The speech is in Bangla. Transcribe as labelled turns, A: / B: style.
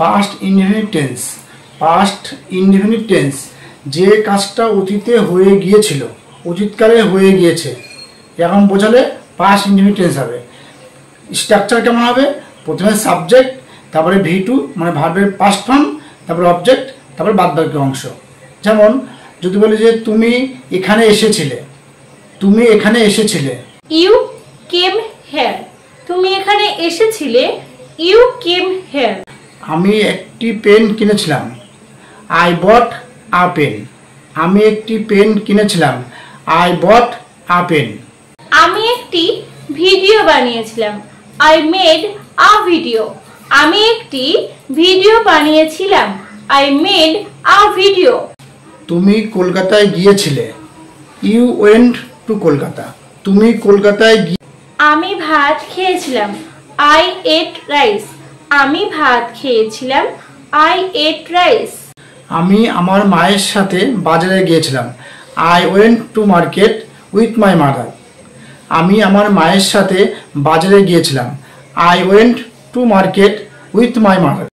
A: Past indefinite tense. Past indefinite tense যে কাজটা অতীতে হয়ে গিয়েছিল, অতীতকালে হয়ে গিয়েছে, এখন বোঝালে পাস্ট ইনডেফিনিট টেন্স হবে। স্ট্রাকচার কেমন হবে? প্রথমে সাবজেক্ট, তারপরে V2 মানে ভার্বের পাস্ট ফর্ম, তারপরে অবজেক্ট, তারপরে বাদবাকি অংশ। যেমন যদি বলি যে তুমি এখানে এসেছিলে, তুমি এখানে এসেছিলে।
B: You came here. তুমি এখানে এসেছিলে। You came here.
A: আমি একটি পেন কিনেছিলাম। I bought a pen. আমি একটি পেন কিনেছিলাম। I bought a pen.
B: আমি একটি ভিডিও বানিয়েছিলাম। I made a video. আমি একটি ভিডিও বানিয়েছিলাম। I made a video.
A: তুমি কলকাতায় গিয়েছিলে। You went to Kolkata. তুমি কলকাতায়
B: আমি ভাত খেয়েছিলাম। I ate rice. আমি ভাত খেয়েছিলাম। I ate rice.
A: আমি আমার মায়ের সাথে বাজারে গিয়েছিলাম। I went to market with my mother. আমি আমার মায়ের সাথে বাজারে গিয়েছিলাম। I went to market with my mother.